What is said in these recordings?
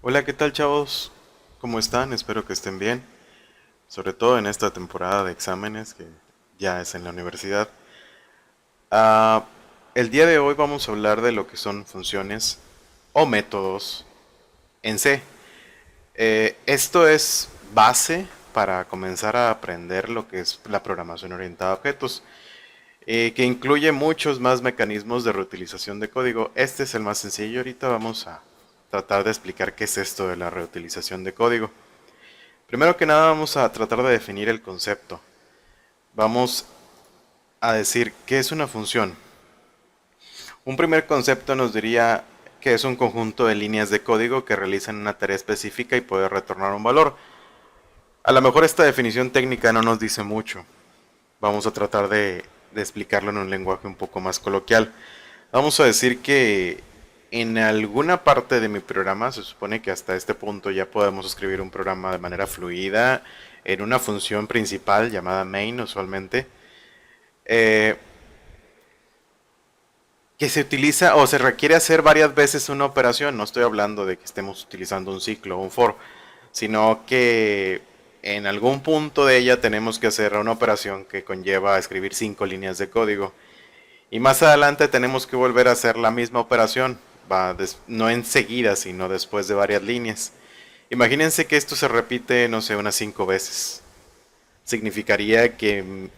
Hola, ¿qué tal, chavos? ¿Cómo están? Espero que estén bien, sobre todo en esta temporada de exámenes que ya es en la universidad. Ah, el día de hoy vamos a hablar de lo que son funciones o métodos en C. Esto es base para comenzar a aprender lo que es la programación orientada a objetos, que incluye muchos más mecanismos de reutilización de código. Este es el más sencillo. Ahorita vamos a tratar de explicar qué es esto de la reutilización de código. Primero que nada vamos a tratar de definir el concepto. Vamos a decir qué es una función. Un primer concepto nos diría que es un conjunto de líneas de código que realizan una tarea específica y puede retornar un valor. A lo mejor esta definición técnica no nos dice mucho. Vamos a tratar de explicarlo en un lenguaje un poco más coloquial. Vamos a decir que en alguna parte de mi programa, se supone que hasta este punto ya podemos escribir un programa de manera fluida en una función principal llamada main usualmente, eh, que se utiliza o se requiere hacer varias veces una operación. No estoy hablando de que estemos utilizando un ciclo o un for, sino que en algún punto de ella tenemos que hacer una operación que conlleva escribir 5 líneas de código. Y más adelante tenemos que volver a hacer la misma operación, no enseguida, sino después de varias líneas. Imagínense que esto se repite, no sé, unas 5 veces. Significaría que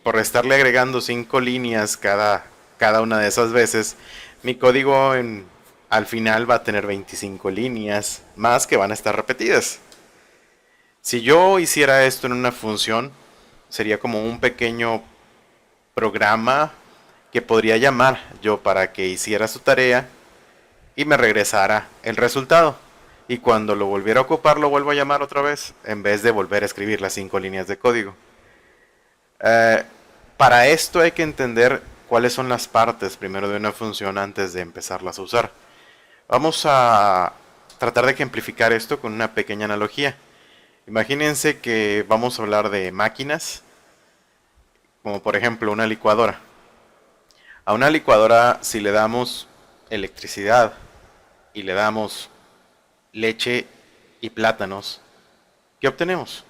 por estarle agregando 5 líneas cada una de esas veces, mi código al final va a tener 25 líneas más que van a estar repetidas. Si yo hiciera esto en una función, sería como un pequeño programa que podría llamar yo para que hiciera su tarea y me regresara el resultado. Y cuando lo volviera a ocupar, lo vuelvo a llamar otra vez, en vez de volver a escribir las 5 líneas de código. Eh, para esto hay que entender cuáles son las partes primero de una función antes de empezarlas a usar. Vamos a tratar de ejemplificar esto con una pequeña analogía. Imagínense que vamos a hablar de máquinas, como por ejemplo una licuadora. A una licuadora, si le damos electricidad y le damos leche y plátanos, ¿qué obtenemos?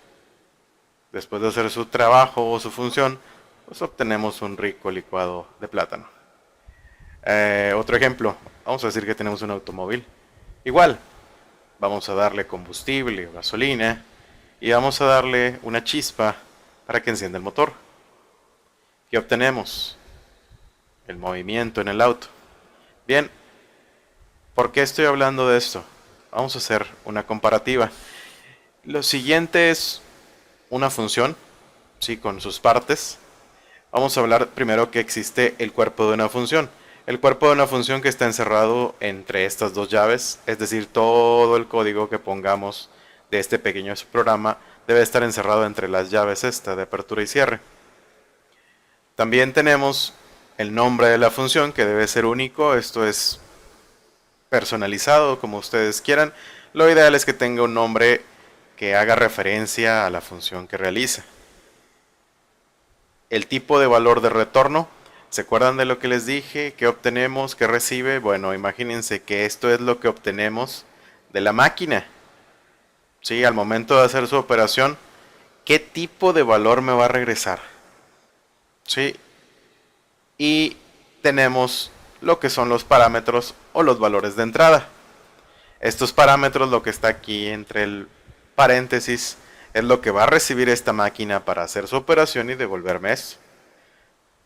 Después de hacer su trabajo o su función, pues obtenemos un rico licuado de plátano. Otro ejemplo, vamos a decir que tenemos un automóvil. Igual, vamos a darle combustible o gasolina y vamos a darle una chispa para que encienda el motor. ¿Qué obtenemos? El movimiento en el auto. Bien, ¿por qué estoy hablando de esto? Vamos a hacer una comparativa. Lo siguiente es una función, sí, con sus partes. Vamos a hablar primero que existe el cuerpo de una función. El cuerpo de una función que está encerrado entre estas dos llaves, es decir, todo el código que pongamos de este pequeño programa debe estar encerrado entre las llaves esta de apertura y cierre. También tenemos el nombre de la función que debe ser único, esto es personalizado como ustedes quieran. Lo ideal es que tenga un nombre que haga referencia a la función que realiza. El tipo de valor de retorno, ¿se acuerdan de lo que les dije? ¿Qué obtenemos? ¿Qué recibe? Bueno, imagínense que esto es lo que obtenemos de la máquina. ¿Sí? Al momento de hacer su operación, ¿qué tipo de valor me va a regresar? ¿Sí? Y tenemos lo que son los parámetros o los valores de entrada. Estos parámetros, lo que está aquí entre el paréntesis, es lo que va a recibir esta máquina para hacer su operación y devolverme esto.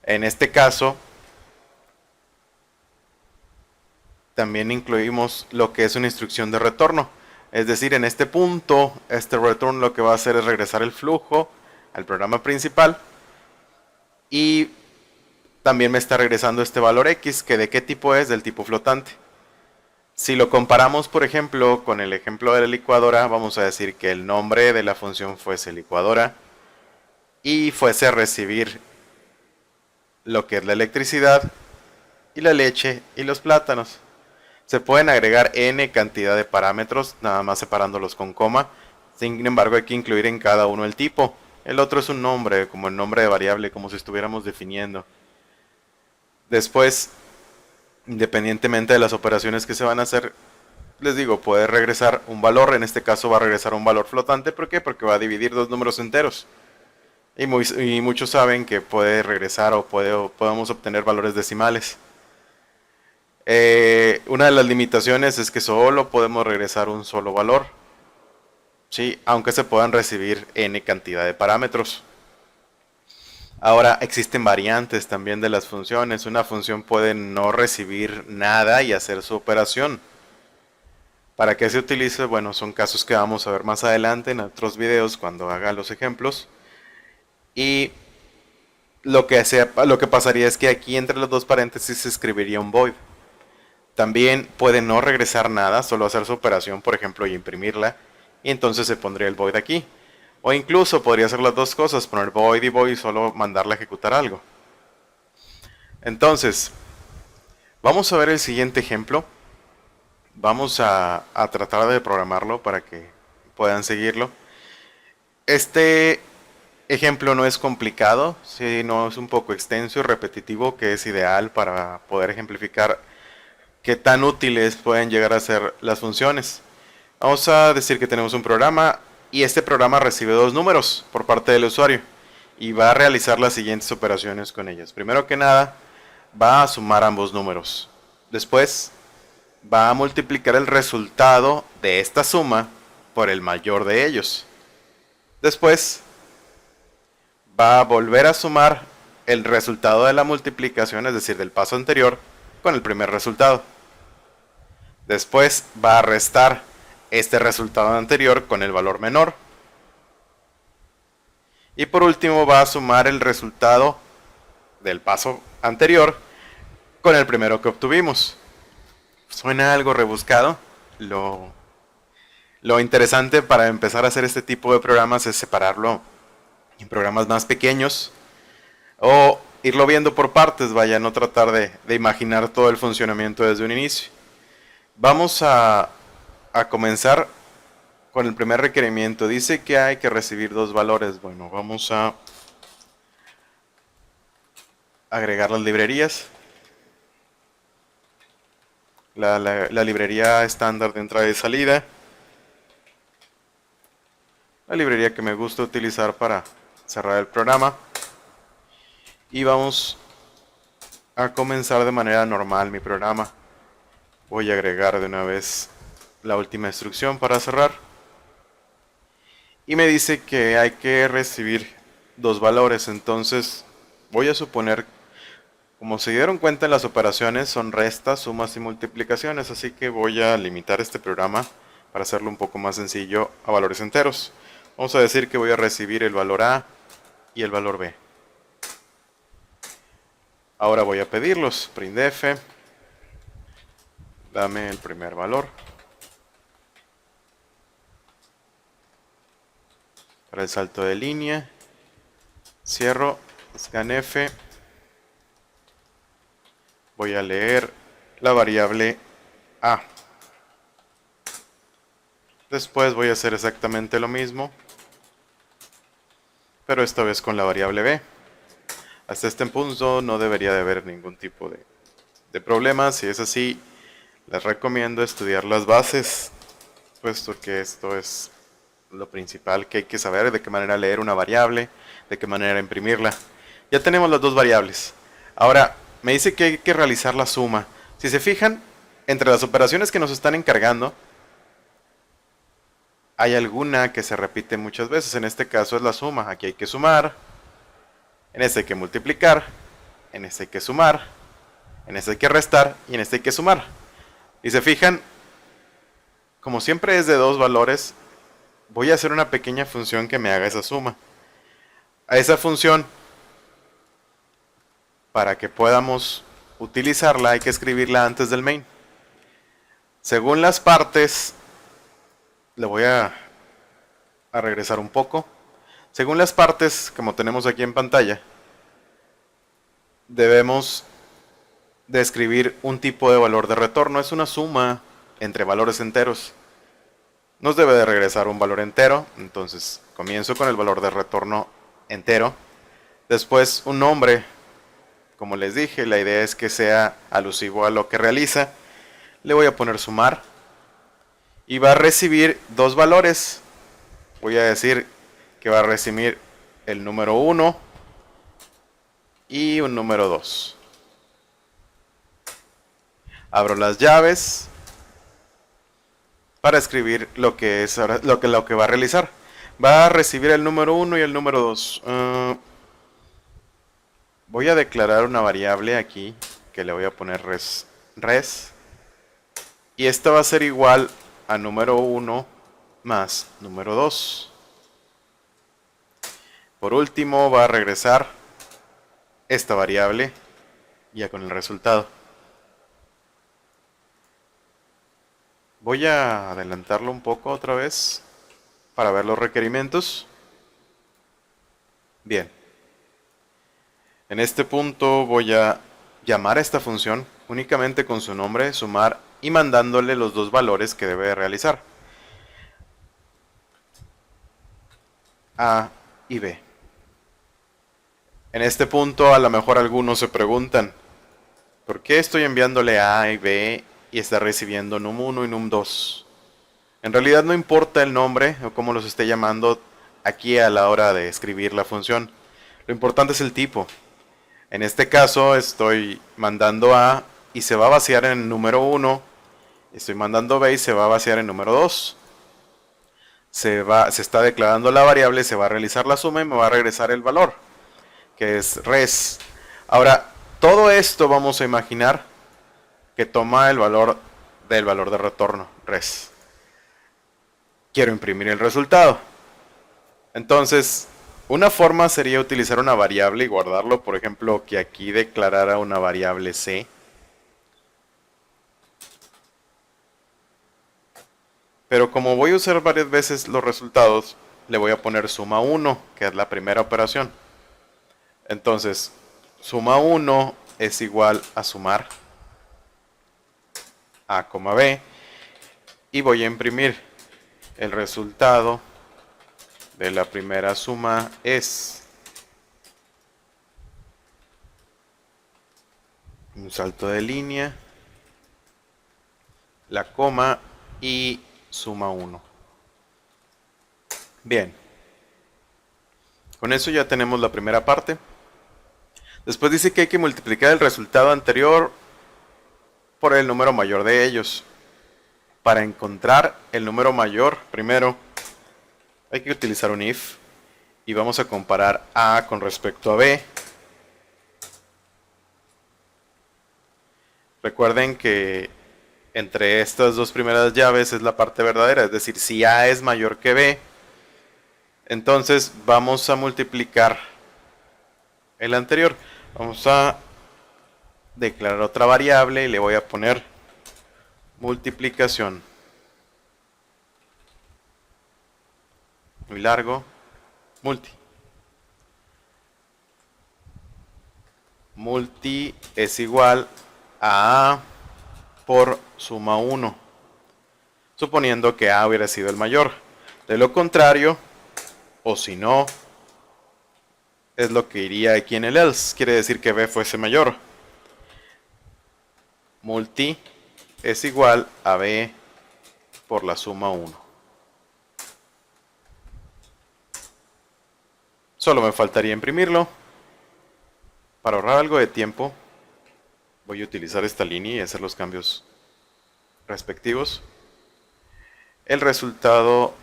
En este caso, también incluimos lo que es una instrucción de retorno. Es decir, en este punto, este return lo que va a hacer es regresar el flujo al programa principal y también me está regresando este valor X, que de qué tipo es, del tipo flotante. Si lo comparamos, por ejemplo, con el ejemplo de la licuadora, vamos a decir que el nombre de la función fuese licuadora y fuese a recibir lo que es la electricidad y la leche y los plátanos. Se pueden agregar n cantidad de parámetros, nada más separándolos con coma. Sin embargo, hay que incluir en cada uno el tipo. El otro es un nombre, como el nombre de variable, como si estuviéramos definiendo. Después, independientemente de las operaciones que se van a hacer, les digo, puede regresar un valor, en este caso va a regresar un valor flotante. ¿Por qué? Porque va a dividir dos números enteros. Y muchos saben que puede regresar o podemos obtener valores decimales. Una de las limitaciones es que solo podemos regresar un solo valor, ¿sí? Aunque se puedan recibir n cantidad de parámetros. Ahora existen variantes también de las funciones. Una función puede no recibir nada y hacer su operación. ¿Para qué se utiliza? Bueno, son casos que vamos a ver más adelante en otros videos cuando haga los ejemplos. Y lo que pasaría es que aquí entre los dos paréntesis se escribiría un void. También puede no regresar nada, solo hacer su operación, por ejemplo, y imprimirla. Y entonces se pondría el void aquí. O incluso podría hacer las dos cosas, poner void y void y solo mandarle a ejecutar algo. Entonces, vamos a ver el siguiente ejemplo. Vamos a tratar de programarlo para que puedan seguirlo. Este ejemplo no es complicado, sino es un poco extenso y repetitivo, que es ideal para poder ejemplificar qué tan útiles pueden llegar a ser las funciones. Vamos a decir que tenemos un programa y este programa recibe dos números por parte del usuario y va a realizar las siguientes operaciones con ellas. Primero que nada, va a sumar ambos números. Después, va a multiplicar el resultado de esta suma por el mayor de ellos. Después, va a volver a sumar el resultado de la multiplicación, es decir, del paso anterior, con el primer resultado. Después va a restar este resultado anterior con el valor menor. Y por último va a sumar el resultado del paso anterior con el primero que obtuvimos. Suena algo rebuscado. Lo interesante para empezar a hacer este tipo de programas es separarlo en programas más pequeños o irlo viendo por partes, vaya, no tratar de imaginar todo el funcionamiento desde un inicio. Vamos a comenzar con el primer requerimiento. Dice que hay que recibir dos valores. Bueno, vamos a agregar las librerías. La librería estándar de entrada y salida. La librería que me gusta utilizar para cerrar el programa. Y vamos a comenzar de manera normal mi programa. Voy a agregar de una vez la última instrucción para cerrar. Y me dice que hay que recibir dos valores. Entonces voy a suponer, como se dieron cuenta en las operaciones, son restas, sumas y multiplicaciones. Así que voy a limitar este programa para hacerlo un poco más sencillo a valores enteros. Vamos a decir que voy a recibir el valor A y el valor B. Ahora voy a pedirlos. Printf, dame el primer valor. Para el salto de línea, cierro, scanf. Voy a leer la variable A. Después voy a hacer exactamente lo mismo, pero esta vez con la variable B. Hasta este punto no debería de haber ningún tipo de problema. Si es así, les recomiendo estudiar las bases, puesto que esto es lo principal que hay que saber: de qué manera leer una variable, de qué manera imprimirla. Ya tenemos las dos variables. Ahora, me dice que hay que realizar la suma. Si se fijan, entre las operaciones que nos están encargando, hay alguna que se repite muchas veces. En este caso es la suma. Aquí hay que sumar, en este hay que multiplicar, en este hay que sumar, en este hay que restar y en este hay que sumar. Y se fijan, como siempre es de dos valores, voy a hacer una pequeña función que me haga esa suma. A esa función, para que podamos utilizarla, hay que escribirla antes del main. Según las partes, le voy a regresar un poco. Según las partes, como tenemos aquí en pantalla, debemos de escribir un tipo de valor de retorno. Es una suma entre valores enteros. Nos debe de regresar un valor entero. Entonces comienzo con el valor de retorno entero. Después un nombre. Como les dije, la idea es que sea alusivo a lo que realiza. Le voy a poner sumar. y va a recibir dos valores. Voy a decir que va a recibir el número 1 y un número 2. Abro las llaves para escribir lo que va a realizar. Va a recibir el número 1 y el número 2. Voy a declarar una variable aquí que le voy a poner res. Y esta va a ser igual a número 1 más número 2. Por último va a regresar esta variable ya con el resultado. Voy a adelantarlo un poco otra vez para ver los requerimientos. Bien. En este punto voy a llamar a esta función únicamente con su nombre, sumar, y mandándole los dos valores que debe realizar. A y B. En este punto a lo mejor algunos se preguntan, ¿por qué estoy enviándole A y B y está recibiendo num1 y num2? En realidad no importa el nombre o cómo los esté llamando aquí a la hora de escribir la función. Lo importante es el tipo. En este caso estoy mandando A y se va a vaciar en número 1. Estoy mandando B y se va a vaciar en número 2. Se está declarando la variable, se va a realizar la suma y me va a regresar el valor, que es res. Ahora, todo esto vamos a imaginar que toma el valor del valor de retorno, res. Quiero imprimir el resultado. Entonces, una forma sería utilizar una variable y guardarlo. Por ejemplo, que aquí declarara una variable c. Pero como voy a usar varias veces los resultados, le voy a poner suma 1, que es la primera operación. Entonces, suma 1 es igual a sumar A, B, y voy a imprimir el resultado de la primera suma es un salto de línea, la coma y suma 1. Bien, con eso ya tenemos la primera parte. Después dice que hay que multiplicar el resultado anterior por el número mayor de ellos. Para encontrar el número mayor, primero hay que utilizar un if y vamos a comparar A con respecto a B. Recuerden que entre estas dos primeras llaves es la parte verdadera, es decir, si A es mayor que B, entonces vamos a multiplicar el anterior. Vamos a declarar otra variable y le voy a poner multiplicación. Muy largo. Multi. Multi es igual a A por suma 1. Suponiendo que A hubiera sido el mayor. De lo contrario, o si no, es lo que iría aquí en el else. Quiere decir que B fuese mayor. Multi es igual a B por la suma 1. Solo me faltaría imprimirlo. Para ahorrar algo de tiempo, voy a utilizar esta línea y hacer los cambios respectivos. El resultado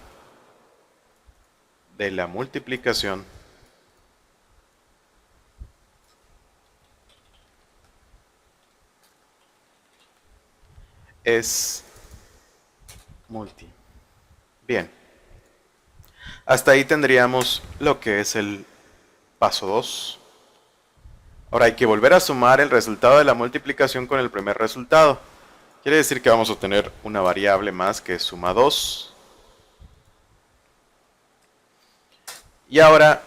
de la multiplicación es multi. Bien. Hasta ahí tendríamos lo que es el paso 2. Ahora hay que volver a sumar el resultado de la multiplicación con el primer resultado. Quiere decir que vamos a tener una variable más que es suma 2. Y ahora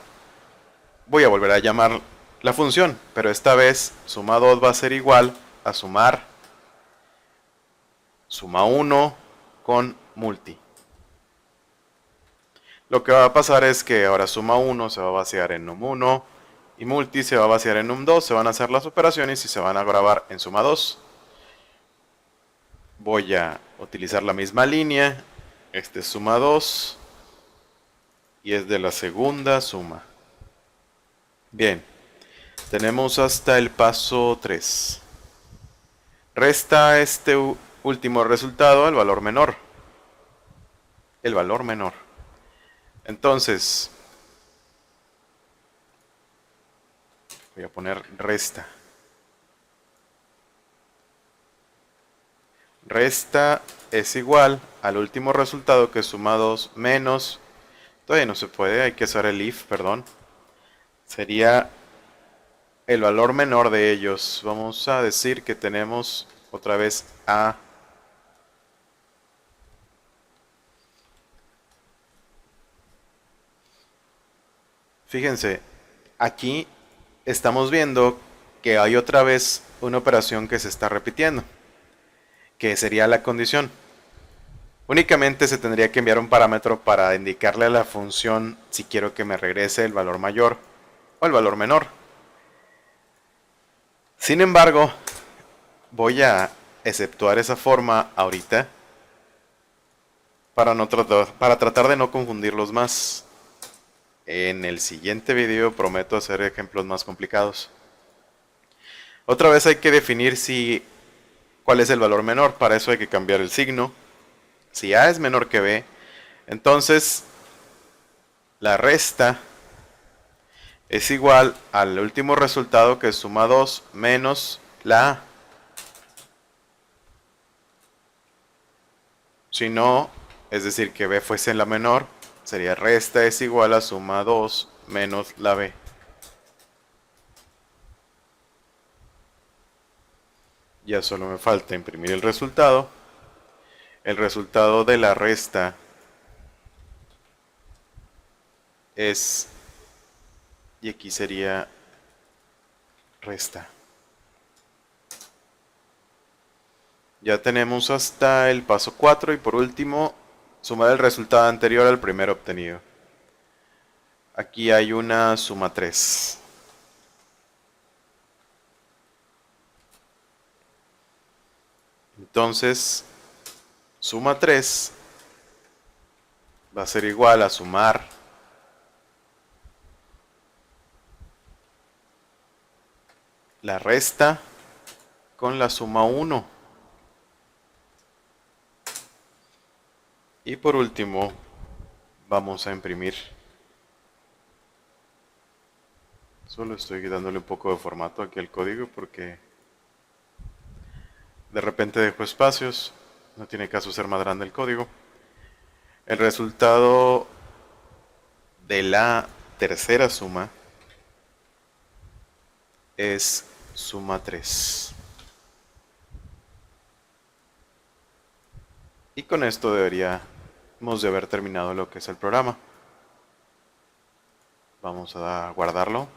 voy a volver a llamar la función, pero esta vez suma 2 va a ser igual a sumar suma 1 con multi. Lo que va a pasar es que ahora suma 1 se va a vaciar en num1 y multi se va a vaciar en num2. Se van a hacer las operaciones y se van a grabar en suma 2. Voy a utilizar la misma línea. Este es suma 2 y es de la segunda suma. Bien, tenemos hasta el paso 3. Resta este último resultado al valor menor. El valor menor. Entonces, voy a poner resta. Resta es igual al último resultado, que es suma 2 menos, todavía no se puede, hay que usar el if, perdón. Sería el valor menor de ellos. Vamos a decir que tenemos otra vez a. Fíjense, aquí estamos viendo que hay otra vez una operación que se está repitiendo, que sería la condición. Únicamente se tendría que enviar un parámetro para indicarle a la función si quiero que me regrese el valor mayor o el valor menor. Sin embargo, voy a exceptuar esa forma ahorita para tratar de no confundirlos más. En el siguiente video prometo hacer ejemplos más complicados. Otra vez hay que definir cuál es el valor menor. Para eso hay que cambiar el signo. Si A es menor que B, entonces la resta es igual al último resultado, que es suma 2 menos la A. Si no, es decir, que B fuese la menor, sería resta es igual a suma 2 menos la B. Ya solo me falta imprimir el resultado. El resultado de la resta es, y aquí sería resta. Ya tenemos hasta el paso 4 y por último, sumar el resultado anterior al primero obtenido. Aquí hay una suma 3. Entonces, suma 3 va a ser igual a sumar la resta con la suma 1. Y por último, vamos a imprimir. Solo estoy dándole un poco de formato aquí al código porque de repente dejo espacios. No tiene caso ser más grande el código. El resultado de la tercera suma es suma 3. Y con esto deberíamos de haber terminado lo que es el programa. Vamos a guardarlo.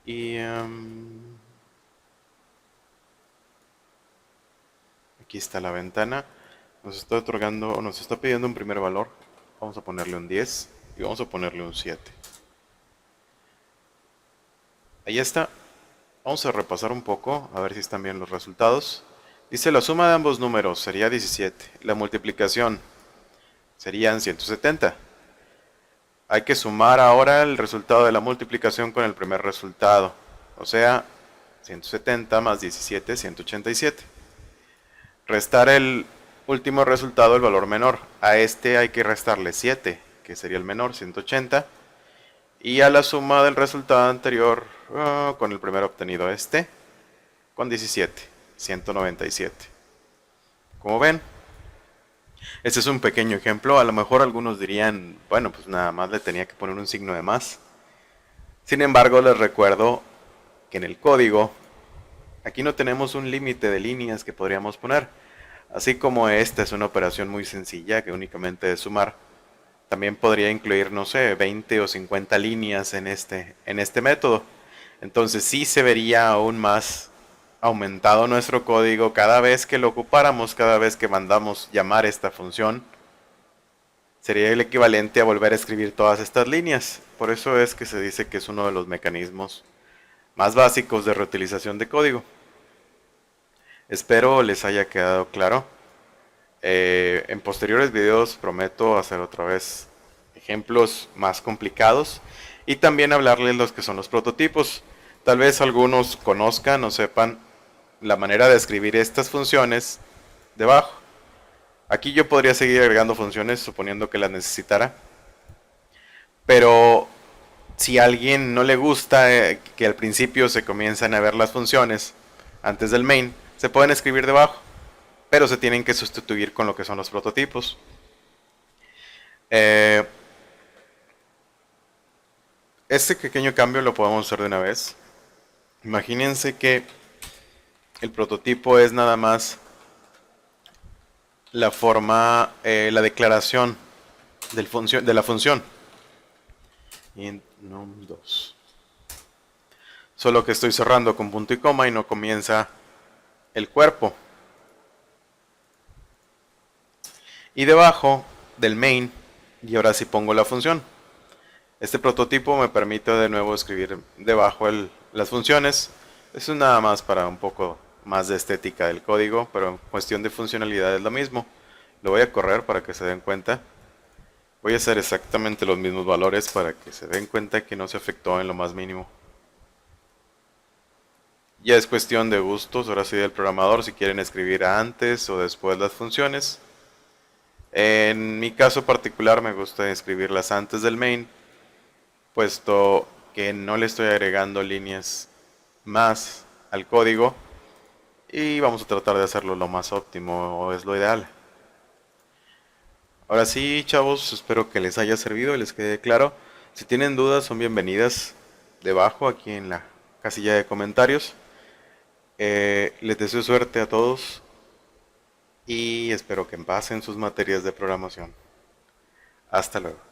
Y aquí está la ventana. Nos está otorgando, nos está pidiendo un primer valor. Vamos a ponerle un 10 y vamos a ponerle un 7. Ahí está. Vamos a repasar un poco, a ver si están bien los resultados. Dice, la suma de ambos números sería 17. La multiplicación serían 170. Hay que sumar ahora el resultado de la multiplicación con el primer resultado. O sea, 170 más 17, 187. Restar el último resultado, el valor menor. A este hay que restarle 7, que sería el menor, 180. Y a la suma del resultado anterior con el primero obtenido, este, con 17, 197. Como ven, este es un pequeño ejemplo. A lo mejor algunos dirían, bueno, pues nada más le tenía que poner un signo de más. Sin embargo, les recuerdo que en el código, aquí no tenemos un límite de líneas que podríamos poner. Así como esta es una operación muy sencilla que únicamente es sumar, también podría incluir, no sé, 20 o 50 líneas en este método. Entonces sí se vería aún más aumentado nuestro código cada vez que lo ocupáramos, cada vez que mandamos llamar esta función. Sería el equivalente a volver a escribir todas estas líneas. Por eso es que se dice que es uno de los mecanismos más básicos de reutilización de código. Espero les haya quedado claro. En posteriores videos prometo hacer otra vez ejemplos más complicados y también hablarles los que son los prototipos. Tal vez algunos conozcan o sepan la manera de escribir estas funciones debajo. Aquí yo podría seguir agregando funciones suponiendo que las necesitara, pero si a alguien no le gusta que al principio se comiencen a ver las funciones antes del main, se pueden escribir debajo, pero se tienen que sustituir con lo que son los prototipos. Este pequeño cambio lo podemos hacer de una vez. Imagínense que el prototipo es nada más la forma, la declaración de la función. Int num2. Solo que estoy cerrando con punto y coma y no comienza el cuerpo. Y debajo del main, y ahora sí pongo la función. Este prototipo me permite de nuevo escribir debajo las funciones. Eso es nada más para un poco más de estética del código, pero en cuestión de funcionalidad es lo mismo. Lo voy a correr para que se den cuenta. Voy a hacer exactamente los mismos valores para que se den cuenta que no se afectó en lo más mínimo. Ya es cuestión de gustos, ahora sí del programador, si quieren escribir antes o después las funciones. En mi caso particular me gusta escribirlas antes del main, puesto que no le estoy agregando líneas más al código y vamos a tratar de hacerlo lo más óptimo, o es lo ideal. Ahora sí, chavos, espero que les haya servido y les quede claro. Si tienen dudas, son bienvenidas debajo, aquí en la casilla de comentarios. Les deseo suerte a todos y espero que pasen sus materias de programación. Hasta luego.